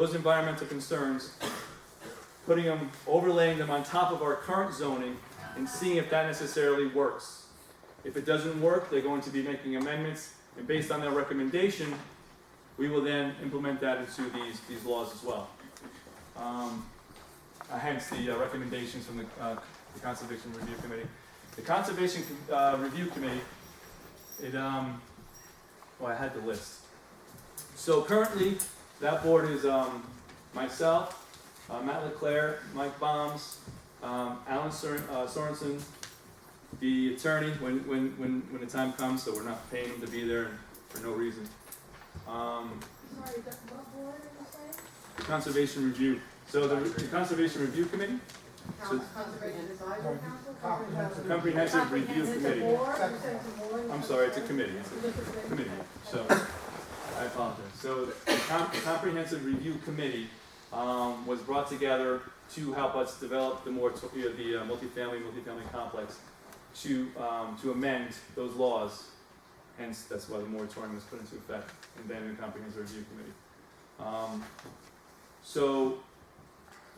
those environmental concerns, putting them, overlaying them on top of our current zoning, and seeing if that necessarily works. If it doesn't work, they're going to be making amendments, and based on their recommendation, we will then implement that into these laws as well. Hence the recommendations from the Conservation Review Committee. The Conservation Review Committee, I had the list. So currently, that board is myself, Matt LeClaire, Mike Bombs, Alan Sorensen, the attorney when the time comes, so we're not paying him to be there for no reason. Sorry, what board did you say? The Conservation Review. So the Conservation Review Committee? So, Conservation Advisory Council? Comprehensive Review Committee. Board? You said it's a board? I'm sorry, it's a committee. It's a committee. So, I apologize. So the Comprehensive Review Committee was brought together to help us develop the multifamily complex to amend those laws. Hence, that's why the moratorium was put into effect, and then the Comprehensive Review Committee. So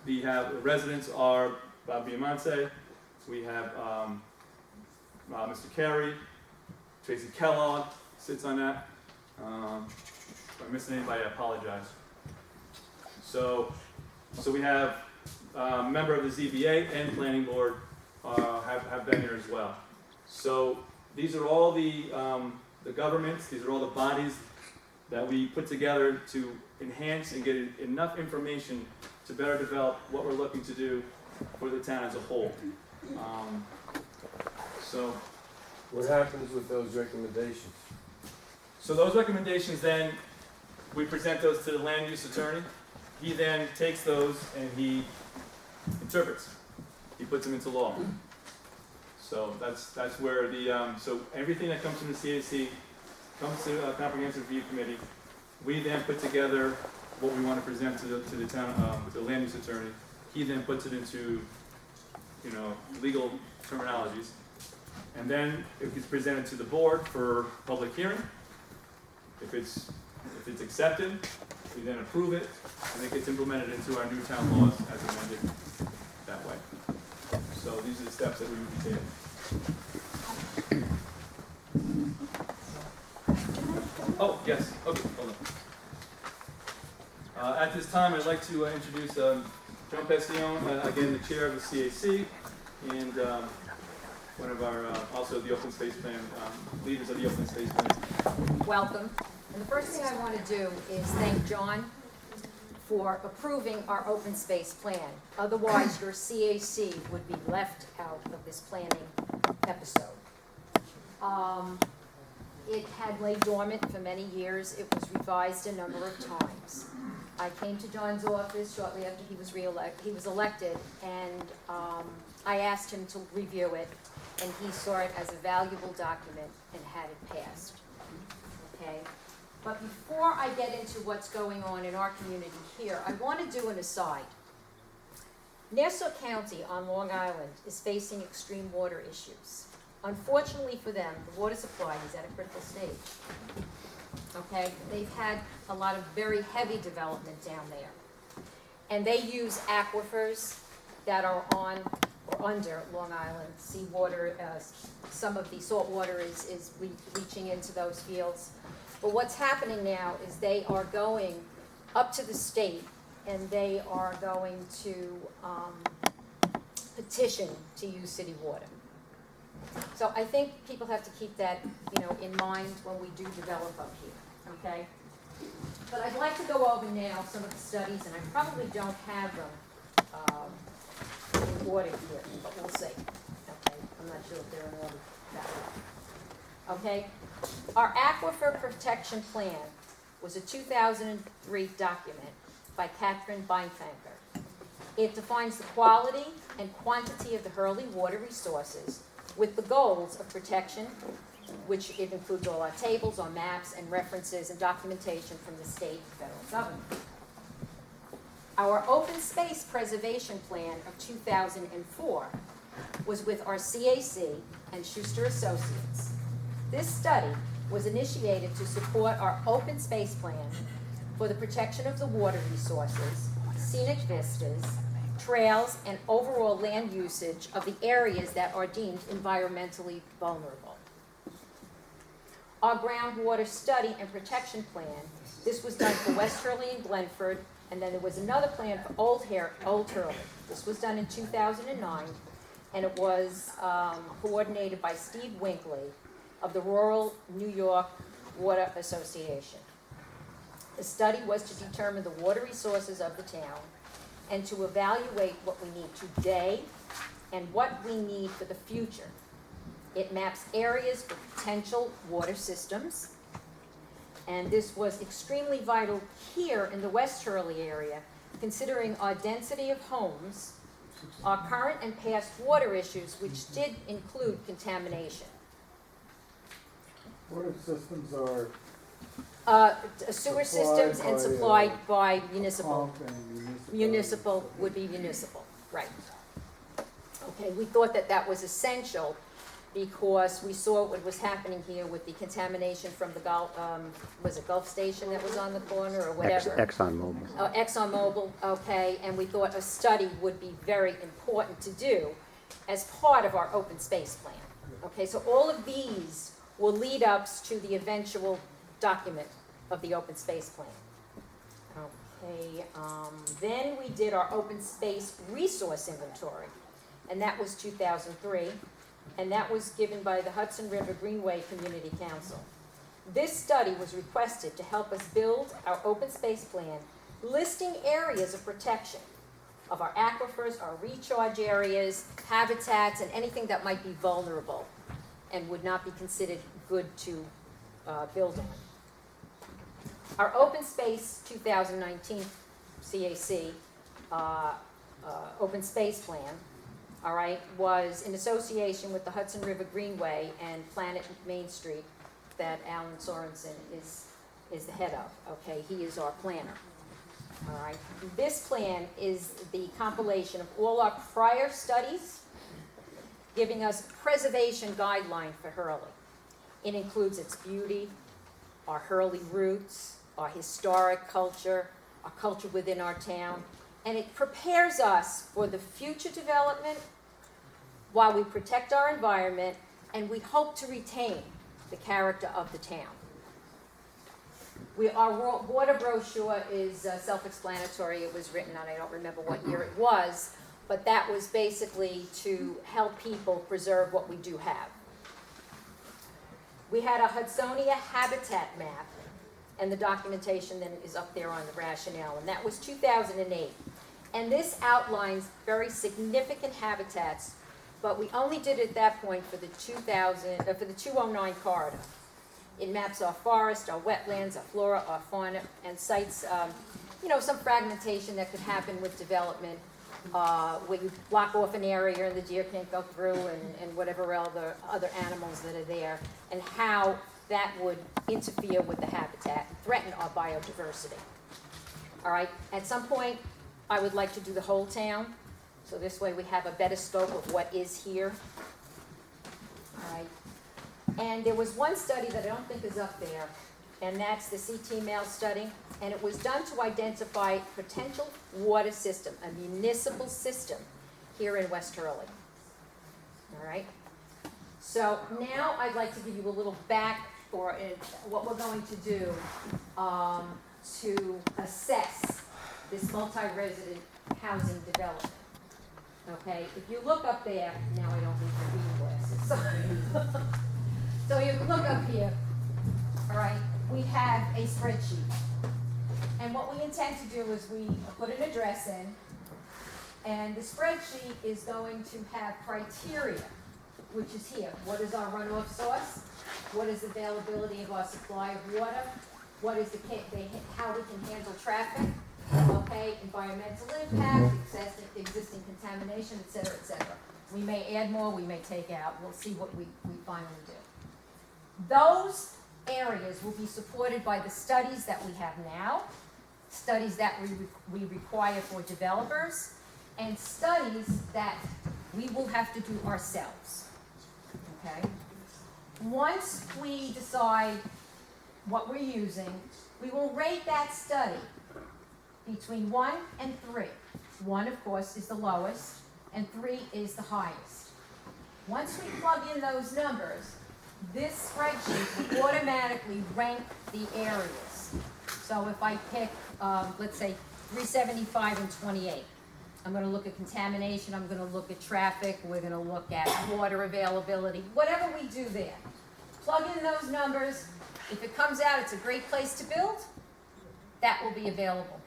the residents are Bob Biamonte, we have Mr. Carey, Tracy Kellogg sits on that. If I missed anybody, I apologize. So we have a member of the ZBA and Planning Board have been here as well. So these are all the governments, these are all the bodies that we put together to enhance and get enough information to better develop what we're looking to do for the town as a whole. So what happens with those recommendations? So those recommendations then, we present those to the land use attorney. He then takes those and he interprets. He puts them into law. So that's where so everything that comes from the CAC comes to a Comprehensive Review Committee. We then put together what we want to present to the town, the land use attorney. He then puts it into, legal terminologies. And then it gets presented to the board for public hearing. If it's accepted, we then approve it, and it gets implemented into our new town laws as amended that way. So these are the steps that we would be taking. Oh, yes. Okay, hold on. At this time, I'd like to introduce John Pestillon, again, the chair of the CAC, and one of our, also the open space plan, leaders of the open space plan. Welcome. And the first thing I want to do is thank John for approving our open space plan. Otherwise, your CAC would be left out of this planning episode. It had laid dormant for many years. It was revised a number of times. I came to John's office shortly after he was elected, and I asked him to review it, and he saw it as a valuable document and had it passed. Okay? But before I get into what's going on in our community here, I want to do an aside. Nassau County on Long Island is facing extreme water issues. Unfortunately for them, the water supply is at a critical stage. Okay? They've had a lot of very heavy development down there. And they use aquifers that are on or under Long Island. Seawater, some of the salt water is leaching into those fields. But what's happening now is they are going up to the state and they are going to petition to use city water. So I think people have to keep that, in mind when we do develop up here, okay? But I'd like to go over now some of the studies, and I probably don't have them in order here, but we'll see. Okay, I'm not sure if they're in order that way. Okay, our Aquifer Protection Plan was a 2003 document by Catherine Beinfanker. It defines the quality and quantity of the Hurley water resources with the goals of protection, which it includes all our tables, our maps, and references and documentation from the state and federal government. Our Open Space Preservation Plan of 2004 was with our CAC and Schuster Associates. This study was initiated to support our open space plan for the protection of the water resources, scenic vistas, trails, and overall land usage of the areas that are deemed environmentally vulnerable. Our groundwater study and protection plan, this was done for West Hurley and Glenford, and then there was another plan for Old Hurley. This was done in 2009, and it was coordinated by Steve Winkley of the Rural New York Water Association. The study was to determine the water resources of the town and to evaluate what we need today and what we need for the future. It maps areas for potential water systems, and this was extremely vital here in the West Hurley area, considering our density of homes, our current and past water issues, which did include contamination. Water systems are Sewer systems and supplied by municipal. pump and Municipal would be municipal, right. Okay, we thought that that was essential because we saw what was happening here with the contamination from the Gulf, was it Gulf Station that was on the corner or whatever? ExxonMobil. ExxonMobil, okay, and we thought a study would be very important to do as part of our open space plan. Okay, so all of these will lead us to the eventual document of the open space plan. Okay, then we did our open space resource inventory, and that was 2003, and that was given by the Hudson River Greenway Community Council. This study was requested to help us build our open space plan, listing areas of protection of our aquifers, our recharge areas, habitats, and anything that might be vulnerable and would not be considered good to build on. Our Open Space 2019 CAC Open Space Plan, all right, was in association with the Hudson River Greenway and Planet Main Street that Alan Sorensen is the head of, okay? He is our planner, all right? This plan is the compilation of all our prior studies, giving us preservation guideline for Hurley. It includes its beauty, our Hurley roots, our historic culture, our culture within our town, and it prepares us for the future development while we protect our environment and we hope to retain the character of the town. Our water brochure is self-explanatory. It was written on, I don't remember what year it was, but that was basically to help people preserve what we do have. We had a Hudsonia habitat map, and the documentation then is up there on the rationale, and that was 2008. And this outlines very significant habitats, but we only did it at that point for the 209 corridor. It maps our forest, our wetlands, our flora, our fauna, and cites, some fragmentation that could happen with development, where you block off an area and the deer can't go through, and whatever other animals that are there, and how that would interfere with the habitat and threaten our biodiversity. All right, at some point, I would like to do the whole town, so this way we have a better scope of what is here. All right, and there was one study that I don't think is up there, and that's the CT-MAIL study, and it was done to identify potential water system, a municipal system here in West Hurley. All right, so now I'd like to give you a little what we're going to do to assess this multi-resident housing development. Okay, if you look up there, now I don't need your reading glasses. So you look up here, all right, we have a spreadsheet. And what we intend to do is we put an address in, and the spreadsheet is going to have criteria, which is here. What is our runoff source? What is the availability of our supply of water? What is how we can handle traffic? Okay, environmental impact, existing contamination, et cetera, et cetera. We may add more, we may take out. We'll see what we finally do. Those areas will be supported by the studies that we have now, studies that we require for developers, and studies that we will have to do ourselves. Okay? Once we decide what we're using, We will rate that study between 1 and 3. 1, of course, is the lowest, and 3 is the highest. Once we plug in those numbers, this spreadsheet will automatically rank the areas. So if I pick, let's say, 375 and 28, I'm going to look at contamination, I'm going to look at traffic, we're going to look at water availability, whatever we do there. Plug in those numbers. If it comes out it's a great place to build, that will be available,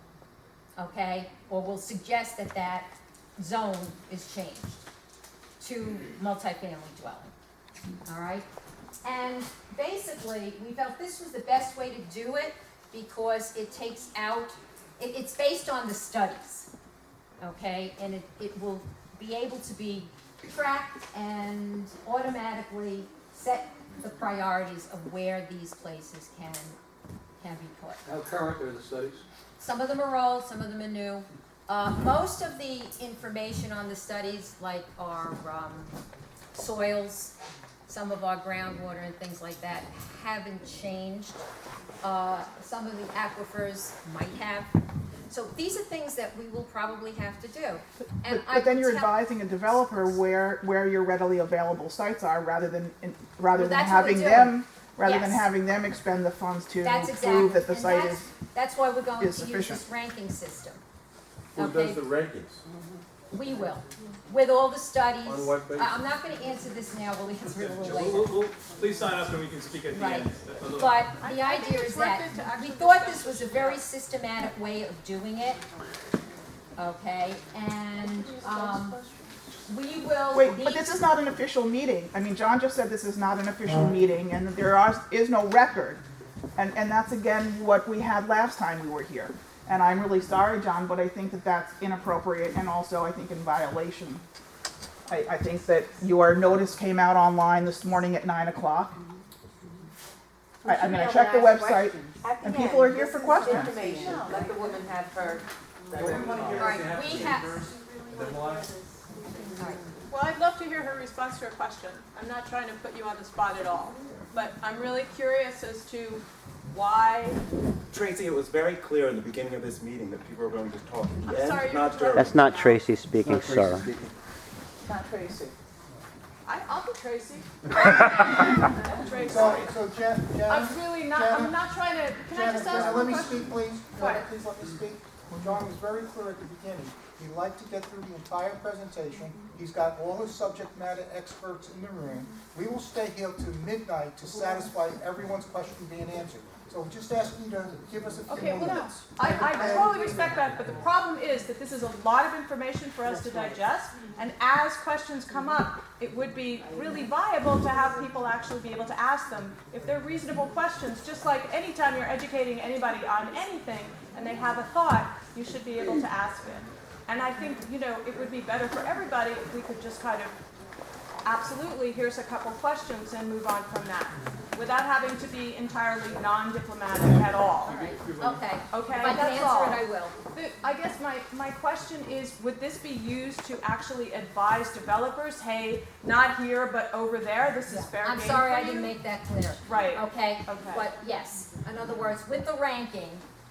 okay? Or we'll suggest that that zone is changed to multifamily dwelling, all right? And basically, we felt this was the best way to do it because it takes out, it's based on the studies, okay? And it will be able to be tracked and automatically set the priorities of where these places can be put. How current are the studies? Some of them are old, some of them are new. Most of the information on the studies, like our soils, some of our groundwater and things like that, haven't changed. Some of the aquifers might have. So these are things that we will probably have to do. And But then you're advising a developer where your readily available sites are rather than Well, that's what having we're them Yes. having them expend the funds to That's prove that the and site that's- is. That's why we're going to is use sufficient. this ranking system. Who Okay. does the rankings? We will, with all the studies. On what basis? I'm not gonna answer this now, we'll answer it a little We'll- later. please sign up and we can speak at the Right. end. A little- But I the think idea it's is worth that it to we actually thought this discuss was a this. very systematic way of doing it. Okay, and, we will. Wait, but this is not an official meeting. I mean, John just said this is not an official meeting and is no record. And that's again what we had last time we were here. And I'm really sorry, John, but I think that that's inappropriate and also I think in violation. I think that your notice came out online this morning at 9 o'clock. I mean, I checked the website and people are here for questions. Information, let the woman have her. All right, we have, all right. Well, I'd love to hear her response to her question. I'm not trying to put you on the spot at all, but I'm really curious as to why. Tracy, it was very clear in the beginning of this meeting that people were going to talk at the I'm end, sorry, not you're during. That's not Tracy speaking, Not Tracy sir. speaking. Not Tracy. I'll be Tracy. Tracy. So Jen, I'm really not, I'm not trying to, can I just ask let one me question? speak, please. Go ahead. Please let me speak. John was very clear at the beginning. He'd like to get through the entire presentation. He's got all his subject matter experts in the room. We will stay here till midnight to satisfy everyone's question being answered. So just ask you to give us a few Okay, more well, minutes. I totally respect that, but the problem is that this is a lot of information for us to digest, and as questions come up, it would be really viable to have people actually be able to ask them if they're reasonable questions, just like anytime you're educating anybody on anything and they have a thought, you should be able to ask it. And I think, it would be better for everybody if we could just kind of, absolutely, here's a couple questions and move on from that, without having to be entirely non-diplomatic at all. Okay, Okay, if I can that's all. answer it, I will. I guess my question is, would this be used to actually advise developers, hey, not here, but over there, this is fair game I'm for sorry I you? didn't make that clear. Right. Okay, Okay. but yes, in other words, with the ranking,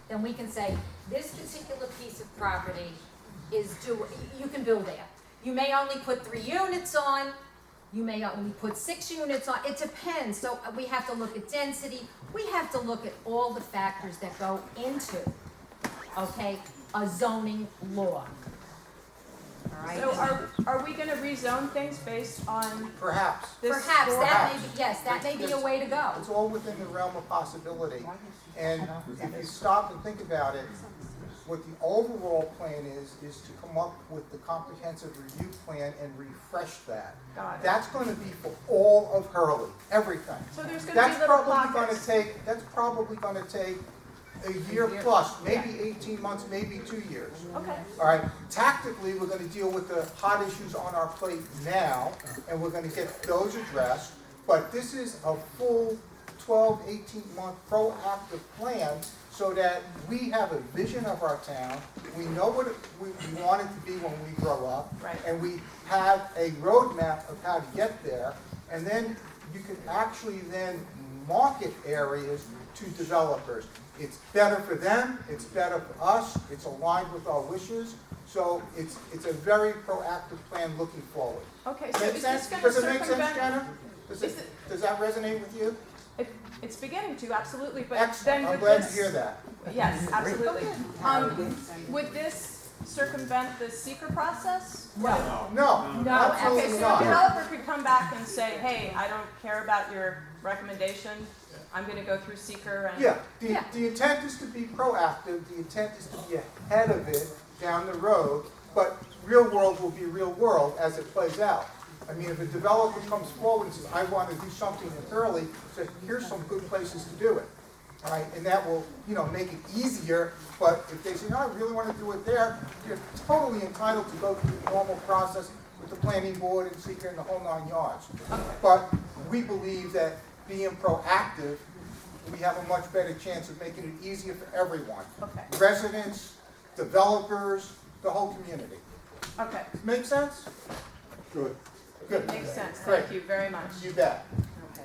then we can say, this particular piece of property is you can build there. You may only put 3 units on, you may only put 6 units on, it depends. So we have to look at density, we have to look at all the factors that go into, okay, a zoning law. All right? So are we gonna rezone things based on Perhaps. this? Perhaps, story? that may be, yes, that may be a way to go. It's all within the realm of possibility. And if you stop and think about it, what the overall plan is to come up with the comprehensive review plan and refresh that. Got it. That's gonna be for all of Hurley, everything. So there's gonna be little pockets. That's probably gonna take a year plus, maybe 18 months, maybe 2 years. Okay. All right, tactically, we're gonna deal with the hot issues on our plate now, and we're gonna get those addressed. But this is a full 12, 18-month proactive plan so that we have a vision of our town, we know what we want it to be when we grow up, Right. and we have a roadmap of how to get there, and then you can actually then market areas to developers. It's better for them, it's better for us, it's aligned with our wishes, so it's a very proactive plan looking forward. Okay, so Make is sense? this gonna Does it make sense, circumvent? Jenna? Does that resonate with you? It's beginning to, absolutely, but Excellent, then I'm with glad to this. hear that. Yes, absolutely. Would this circumvent the seeker process? No, Okay, absolutely so a not. developer could come back and say, hey, I don't care about your recommendation, I'm gonna go through seeker and. Yeah, Yeah. the intent is to be proactive, the intent is to be ahead of it down the road, but real world will be real world as it plays out. I mean, if a developer comes forward and says, I want to do something early, so here's some good places to do it. All right, and that will, make it easier, but if they say, no, I really want to do it there, you're totally entitled to go through the normal process with the planning board and seeker and the whole 9 yards. But we believe that being proactive, we have a much better chance of making it easier for everyone. Okay, Residents, developers, the whole community. okay, Make sense? Good. Good. makes sense, Great. thank you very much. You bet. Okay.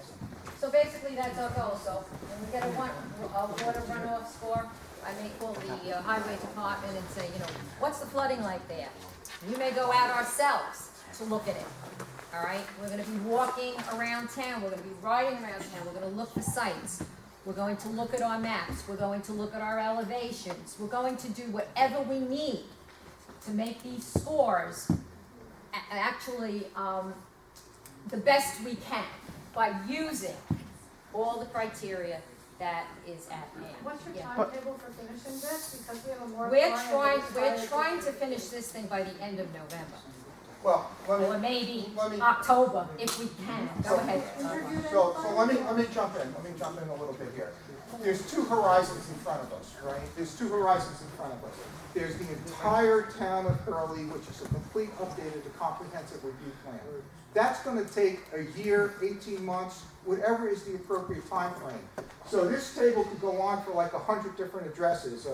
So basically, that's our goal. So when we get a water runoff score, I may call the highway department and say, what's the flooding like there? We may go out ourselves to look at it. All right? We're gonna be walking around town, we're gonna be riding around town, we're gonna look for sites. We're going to look at our maps, we're going to look at our elevations, we're going to do whatever we need to make these scores actually the best we can by using all the criteria that is at hand. What's your Yeah. timetable for finishing this? Because we have a more. We're trying to finish this thing by the end of November, Well, or maybe let me- October, if we can. Go ahead. So let me jump in. Let me jump in a little bit here. There's 2 horizons in front of us, right? There's 2 horizons in front of us. There's the entire town of Hurley, which is a complete update of the comprehensive review plan. That's going to take a year, 18 months, whatever is the appropriate time frame. So this table could go on for like 100 different addresses,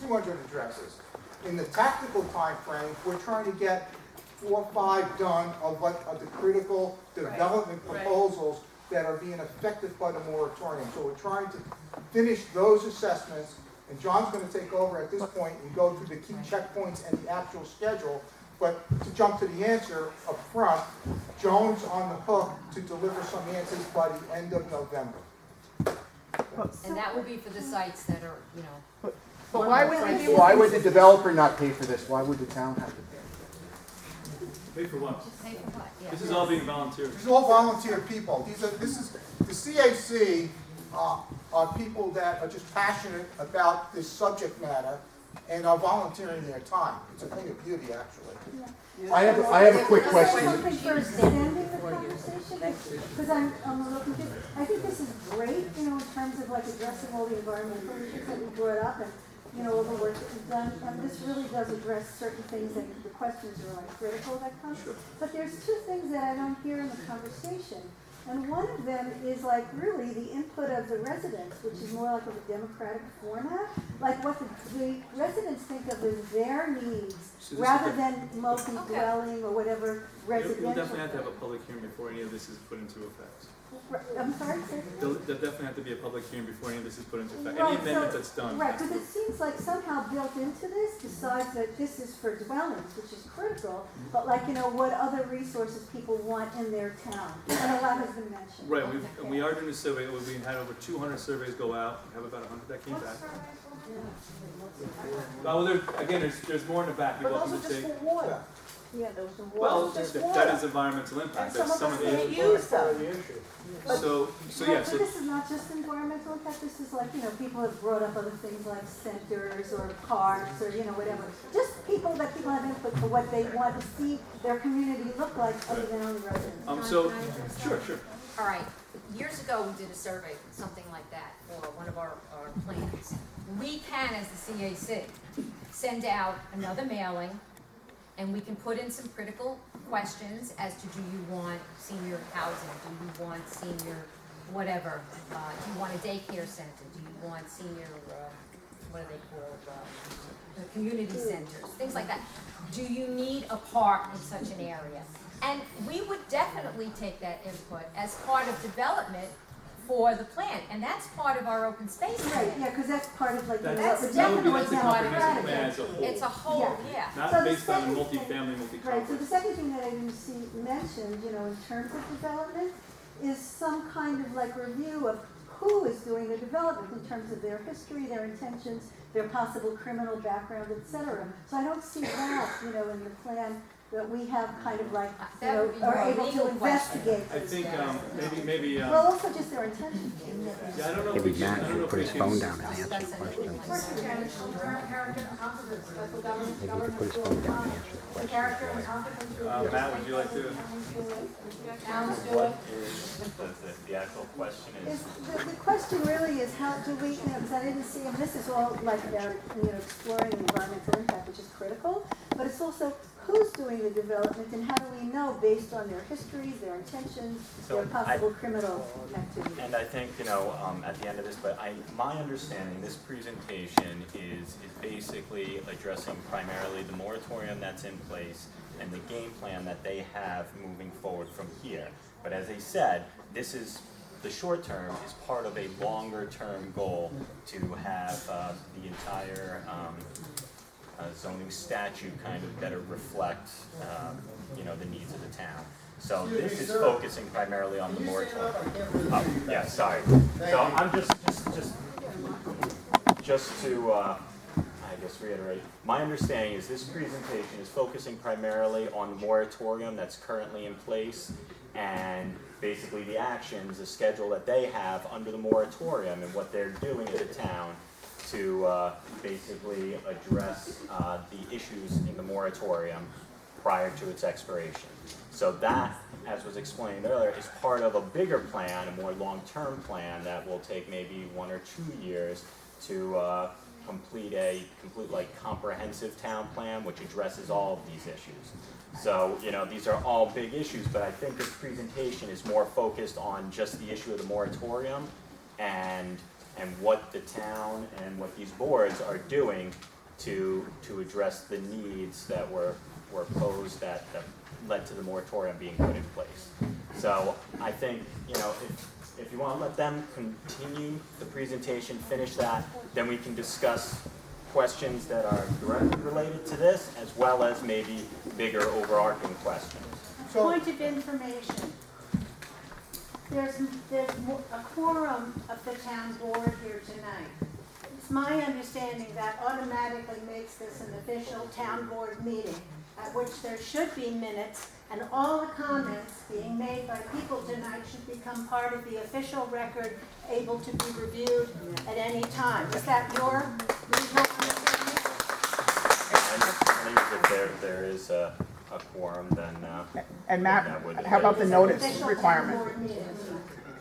200 addresses. In the tactical time frame, we're trying to get 4 or 5 done of what are the critical development Right. proposals that are being affected by the moratorium. So we're trying to finish those assessments, and John's going to take over at this point and go through the key checkpoints and the actual schedule. But to jump to the answer up front, Joan's on the hook to deliver some answers by the end of November. And that will be for the sites that are, But why would we be? Why would the developer not pay for this? Why would the town have to pay? Pay for what? pay for what? Yeah. This is all being volunteered. These are all volunteer people. This is, the CAC are people that are just passionate about this subject matter and are volunteering their time. It's a thing of beauty, actually. I have a quick question. Something for extending the conversation, because I'm a little confused. I think this is great, in terms of like addressing all the environmental issues that we brought up and, all the work that we've done. And this really does address certain things and the questions are like critical that come. But there's 2 things that I don't hear in the conversation. And one of them is like really the input of the residents, which is more like of a democratic format, like what the residents think of as their needs, So this rather is than multi-dwelling or whatever residential. You'll definitely have to have a public hearing before any of this is put into effect. I'm sorry, say that again? There'll definitely have to be a public hearing before any of this is put into effect. Right, Any amendment so- that's done. Right, has because to- it seems like somehow built into this, besides that this is for dwellings, which is critical, but like, what other resources people want in their town, and a lot has been mentioned. Right, and we are doing a survey, we had over 200 surveys go out, we have about 100 that came back. Well, there's more in the back, you're But those welcome are to just take. for water. Yeah, those are Well, walls. just that water. is environmental impact, And that's some some of of us the. can't use them. So Right, yeah, but so, this is not just environmental impact, this is like, people have brought up other things like centers or parks or, whatever. Just people have input for what they want to see their community look like other than only residents. so, Can I address that? sure. All right, years ago, we did a survey, something like that, for one of our plans. We can, as the CAC, send out another mailing, and we can put in some critical questions as to, do you want senior housing, do you want senior whatever, do you want a daycare center, do you want senior, what are they called, community centers, things like that. Do you need a park in such an area? And we would definitely take that input as part of development for the plan, and that's part of our open space plan. Right, yeah, because that's part of like the. That's what we're definitely doing that's the with now. comprehensive plan as a whole. It's a whole, yeah. So Not the based on a second multifamily, Right, so the multi-complex. second thing that I didn't see mentioned, you know, in terms of development, is some kind of like review of who is doing the development in terms of their history, their intentions, their possible criminal background, et cetera. So I don't see that, you know, in the plan that we have kind of like, you That know, would be are more a able legal to question. investigate. I think, maybe, Well, also just their intentions. yeah, I don't know if Maybe we can, I Matt don't know would if put we his can. phone down and answer the question. Maybe he could put his phone down and answer the question. Matt, would you like to? What is the actual question is? The question really is how do we, you know, because I didn't see, and this is all like about, you know, exploring the environmental impact, which is critical, but it's also who's doing the development and how do we know based on their histories, their intentions, So their possible criminal activity. And I think, you know, at the end of this, but my understanding, this presentation is basically addressing primarily the moratorium that's in place and the game plan that they have moving forward from here. But as I said, this is, the short term is part of a longer term goal to have the entire zoning statute kind of better reflect, you know, the needs of the town. So this is focusing primarily on the moratorium. Oh, yeah, sorry. So I'm just to, I guess, reiterate, my understanding is this presentation is focusing primarily on the moratorium that's currently in place and basically the actions, the schedule that they have under the moratorium and what they're doing as a town to basically address the issues in the moratorium prior to its expiration. So that, as was explained earlier, is part of a bigger plan, a more long-term plan that will take maybe 1 or 2 years to complete like comprehensive town plan which addresses all of these issues. So, you know, these are all big issues, but I think this presentation is more focused on just the issue of the moratorium and what the town and what these boards are doing to address the needs that were posed that led to the moratorium being put in place. So I think, you know, if you want to let them continue the presentation, finish that, then we can discuss questions that are directly related to this, as well as maybe bigger overarching questions. Point of information. There's a quorum of the town board here tonight. It's my understanding that automatically makes this an official town board meeting at which there should be minutes and all the comments being made by people tonight should become part of the official record, able to be reviewed at any time. Is that your reasonable understanding? I think if there is a quorum, then And Matt, that would- how about the notice Official town requirement? board meeting.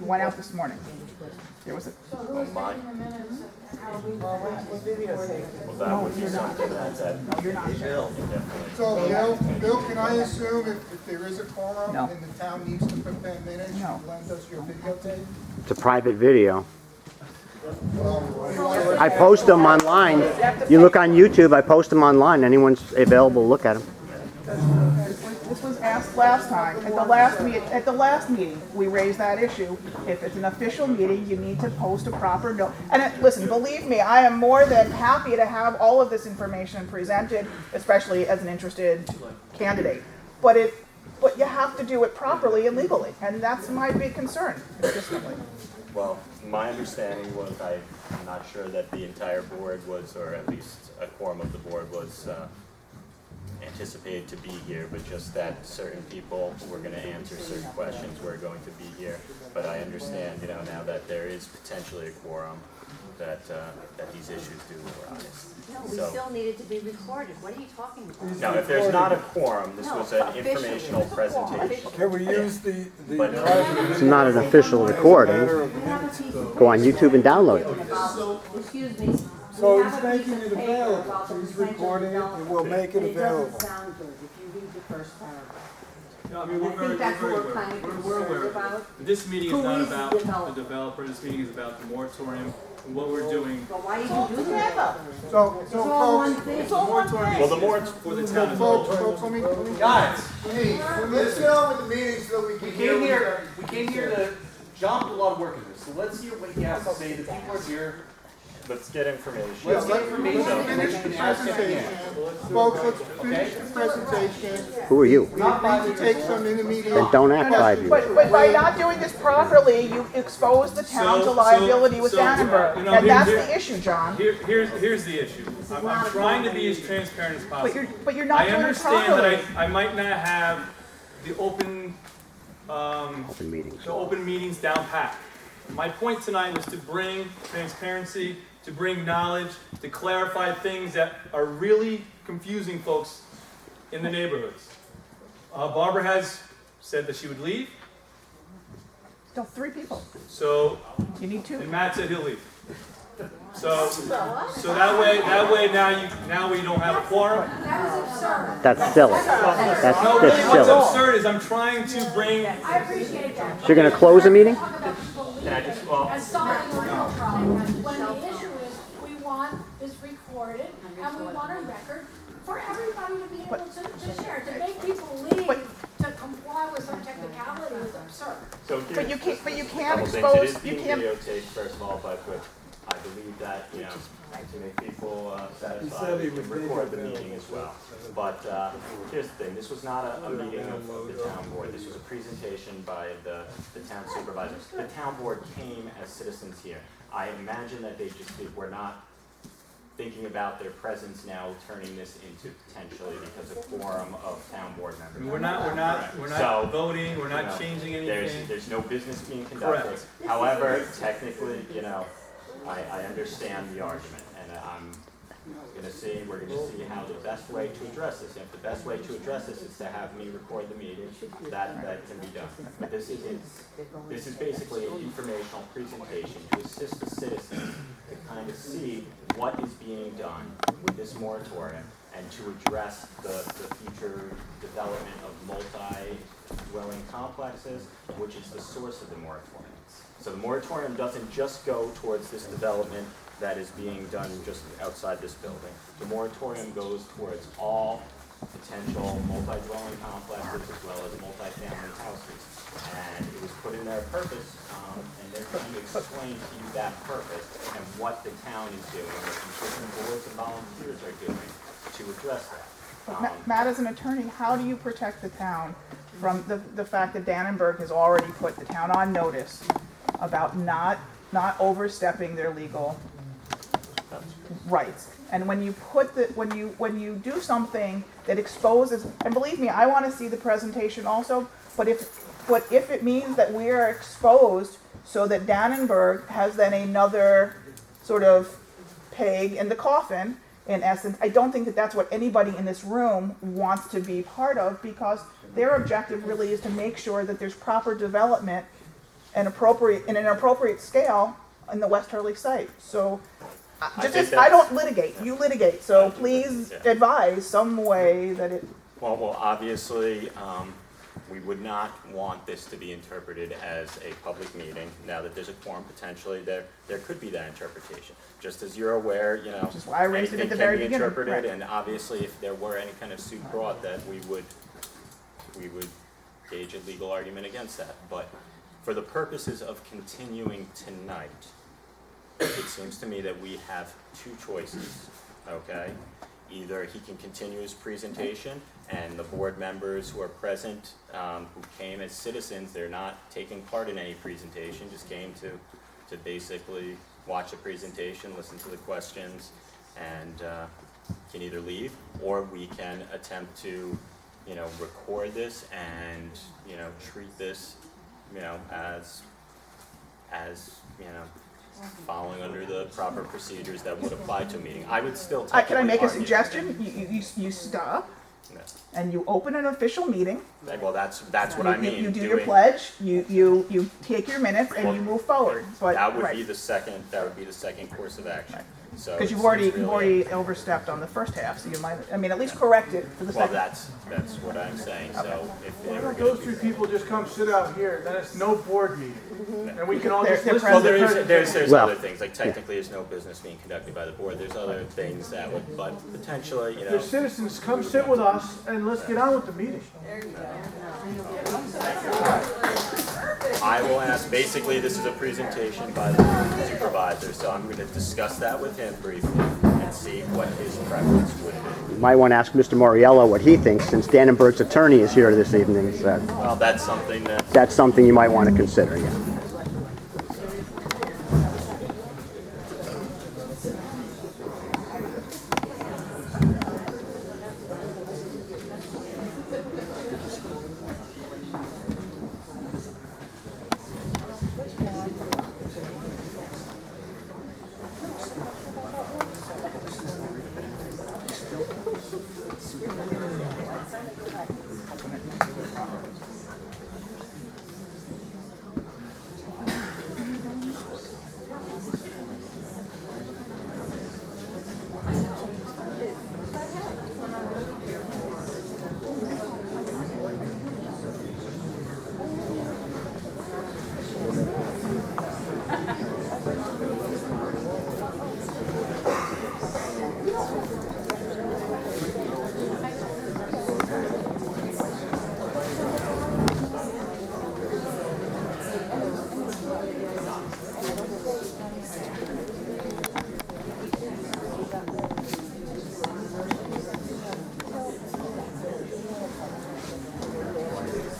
It went out this morning. There was a, well, that would be something that you're not sure. definitely. So, Bill, can I assume if there is a quorum No. and the town needs to put that minutes, No. you lend us your videotape? It's a private video. Well, I post them online. You look on YouTube, I post them online. Anyone's available to look at them. This was asked last time, at the last meeting, we raised that issue. If it's an official meeting, you need to post a proper note. And listen, believe me, I am more than happy to have all of this information presented, especially as an interested candidate. But you have to do it properly and legally, and that's my big concern, consistently. Well, my understanding was, I'm not sure that the entire board was, or at least a quorum of the board was anticipated to be here, but just that certain people who were going to answer certain questions were going to be here. But I understand, you know, now that there is potentially a quorum, that these issues do arise. No, we So- still needed to be recorded. What are you talking about? Now, if there's not a quorum, this was an informational presentation. Can we use the But It's not an official recording. Go on YouTube and download it. Excuse me. So We he's have a piece making of it paper available. about the He's potential recording it, and development, we'll make it and available. doesn't sound good if you read the first paragraph. No, I mean, we're I very, think that's we're what very we're kind of aware. We're concerned aware. about. This meeting is Who not is the about developer? the developer, this meeting is about the moratorium and what we're doing. But why did All you do together. that? So It's all one folks, thing. It's all one thing. well, the more For the town as a whole. folks, let me. Guys, Hey, let's get on with the meeting so we can. we came here to John put a lot of work into this, so let's hear what he has to say. The people are here. Let's get information. Let's get Finish the presentation. Folks, let's finish the presentation. Who are you? We need to take some intermediate. Then don't act like you. But by not doing this properly, you expose the town to liability with Dannenberg. you know, And that's here- the issue, John. Here's the issue. I'm trying to be as transparent as possible. But you're not I doing it understand properly. that I might not have the open Meetings. the open meetings down pat. My point tonight was to bring transparency, to bring knowledge, to clarify things that are really confusing folks in the neighborhoods. Barbara has said that she would leave, Still 3 people. so, You need 2. and Matt said he'll leave. So that way now we don't have a quorum. That's silly. That's No, really, just what's silly. absurd is I'm trying to bring, I appreciate that. So you're gonna close the meeting? Can I just, well, As somebody with no problem, when the issue is, we want this recorded, and we want a record for everybody to be able to share. To make people leave to comply with some technicality is absurd. so But you can't couple things. It expose, is you being can't. videotaped, first of all, but I believe that, you know, to make people satisfied, we can record the meeting as well. But here's the thing, this was not a meeting of the town board, this was a presentation by the town supervisors. The town board came as citizens here. I imagine that they just were not thinking about their presence now, turning this into potentially because of quorum of town board members. we're not So, voting, we're you not know, changing anything. There's no business being conducted. Correct. However, technically, you know, I understand the argument, and we're gonna see how the best way to address this. If the best way to address this is to have me record the meeting, that can be done. But this is basically an informational presentation to assist the citizens to kind of see what is being done with this moratorium and to address the future development of multi-dwelling complexes, which is the source of the moratorium. So the moratorium doesn't just go towards this development that is being done just outside this building. The moratorium goes towards all potential multi-dwelling complexes as well as multi-family houses. And it was put in their purpose, and they're trying to explain to you that purpose and what the town is doing, what the different boards and volunteers are doing to address that. Matt, as an attorney, how do you protect the town from the fact that Dannenberg has already put the town on notice about not overstepping their legal rights? And when you when you do something that exposes, and believe me, I want to see the presentation also, but if it means that we are exposed so that Dannenberg has then another sort of peg in the coffin, in essence, I don't think that that's what anybody in this room wants to be part of, because their objective really is to make sure that there's proper development and in an appropriate scale in the West Hurley site. So I don't litigate, you litigate, so please advise some way that it. Well, obviously, we would not want this to be interpreted as a public meeting. Now that there's a quorum, potentially there could be that interpretation. Just as you're aware, you know, Just why I raised it at anything the can very be beginning, interpreted, right. and obviously if there were any kind of suit brought, that we would gauge a legal argument against that. But for the purposes of continuing tonight, it seems to me that we have two choices, okay? Either he can continue his presentation, and the board members who are present, who came as citizens, they're not taking part in any presentation, just came to basically watch a presentation, listen to the questions, and can either leave, or we can attempt to, you know, record this and, you know, treat this, you know, as you know, following under the proper procedures that would apply to a meeting. I would still Can I make a argue- suggestion? You stop No. and you open an official meeting. Well, that's what I mean. You do your pledge, you take your minutes, and you move forward. But That would right. be the second course of action. So Because it you've already seems really- overstepped on the first half, so you might, I mean, at least correct it for the Well, second. that's what I'm saying. So if they Why were don't going those to three do people just come sit out here, then it's no board meeting. And we can all just They're listen well, to the present. there's Well, other things, like technically there's no business being conducted by the board. There's other things that would, but potentially, you know. The citizens, come sit with us and let's get on with the meeting. Perfect. I will ask, basically this is a presentation by the supervisor, so I'm going to discuss that with him briefly and see what his preference would be. You might want to ask Mr. Moriello what he thinks, since Dannenberg's attorney is here this evening. So Well, that's something that, that's something you might want to consider, yeah.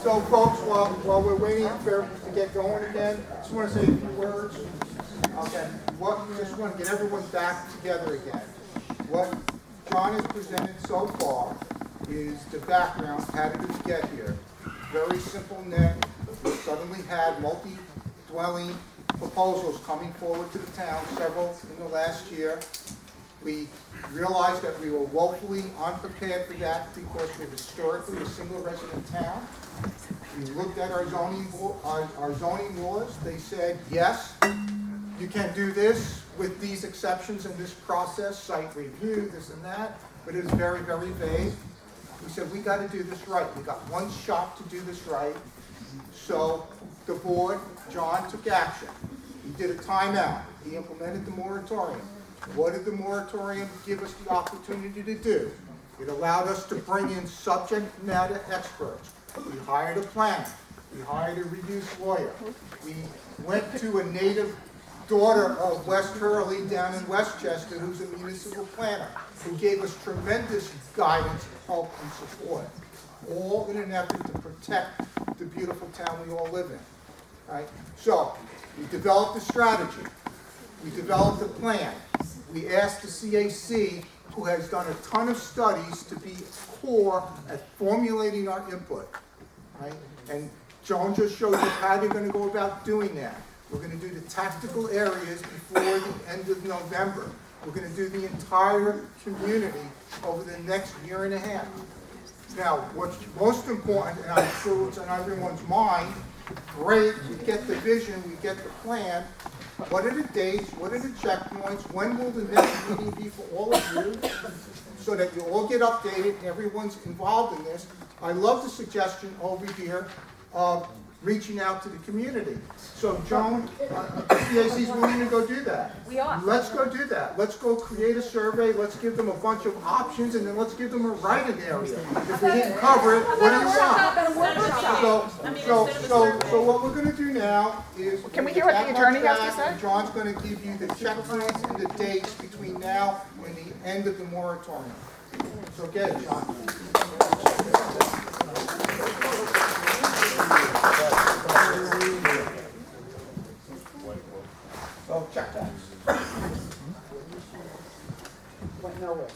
So folks, while we're waiting to get going again, just want to say a few words. Okay, just want to get everyone back together again. What John has presented so far is the background, how did we get here? Very simple net. We suddenly had multi-dwelling proposals coming forward to the town, several in the last year. We realized that we were woefully unprepared for that because we're historically a single resident town. We looked at our zoning laws. They said, yes, you can do this with these exceptions in this process, site review, this and that, but it was very, very vague. We said, we got to do this right. We got one shot to do this right. So the board, John took action. He did a timeout. He implemented the moratorium. What did the moratorium give us the opportunity to do? It allowed us to bring in subject matter experts. We hired a planner. We hired a review lawyer. We went to a native daughter of West Hurley down in Westchester, who's a municipal planner, who gave us tremendous guidance, help, and support, all in an effort to protect the beautiful town we all live in. Right? So, we developed a strategy. We developed a plan. We asked the CAC, who has done a ton of studies, to be core at formulating our input. Right? And Joan just showed you how they're going to go about doing that. We're going to do the tactical areas before the end of November. We're going to do the entire community over the next year and a half. Now, what's most important, and I'm sure it's on everyone's mind, great, we get the vision, we get the plan. What are the dates? What are the checkpoints? When will the next meeting be for all of you? So that you all get updated and everyone's involved in this. I love the suggestion over here of reaching out to the community. So Joan, CAC's willing to go do that. We are. Let's go do that. Let's go create a survey. Let's give them a bunch of options, and then let's give them a write-in area. If we didn't cover it, what do you want? So what we're going to do now is... Can we hear what the attorney has to say? John's going to give you the checkpoints and the dates between now and the end of the moratorium. So get it, John. So check that. Went nowhere.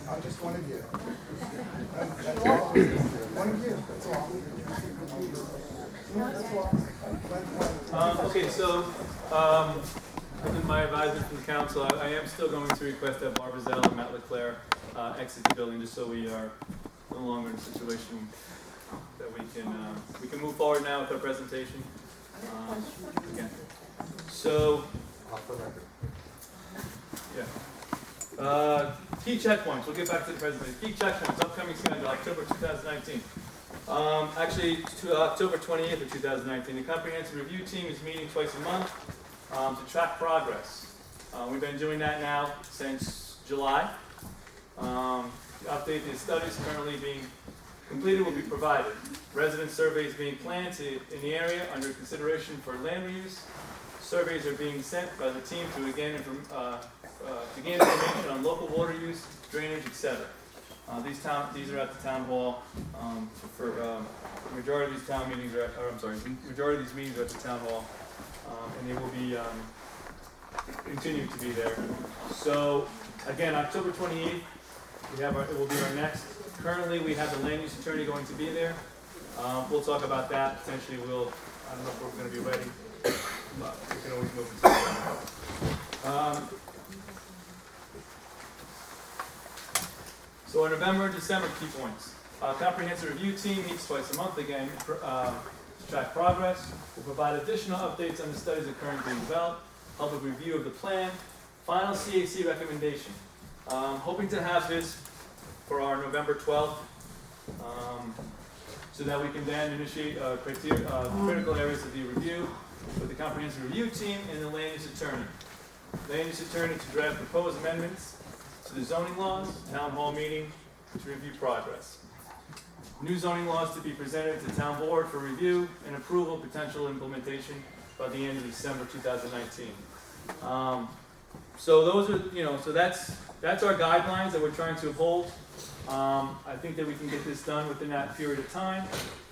I'm just one of you. That's all. One of you. That's all. Okay, so in my advisement from the council, I am still going to request that Barbara Zell and Matt Leclerc exit the building, just so we are no longer in a situation that we can move forward now with our presentation. Again. So, yeah. Key checkpoints. We'll get back to the presentation. Key checkpoints. Upcoming schedule, October 2019. Actually, to October 28th of 2019, the comprehensive review team is meeting twice a month to track progress. We've been doing that now since July. Update the studies currently being completed will be provided. Resident surveys being planned in the area under consideration for land reuse. Surveys are being sent by the team to gain information on local water use, drainage, etc. These are at the town hall. Majority of these town meetings are, majority of these meetings are at the town hall, and they will be continue to be there. So again, October 28th, it will be our next. Currently, we have the land use attorney going to be there. We'll talk about that. Potentially, I don't know if we're going to be ready, but we can always move it. So in November and December, key points. Comprehensive review team meets twice a month again to track progress. We'll provide additional updates on the studies that are currently being developed, public review of the plan, final CAC recommendation. Hoping to have this for our November 12th, so that we can then initiate critical areas of the review with the comprehensive review team and the land use attorney. Land use attorney to draft proposed amendments to the zoning laws, town hall meeting to review progress. New zoning laws to be presented to town board for review and approval, potential implementation by the end of December 2019. So those are, so that's our guidelines that we're trying to uphold. I think that we can get this done within that period of time.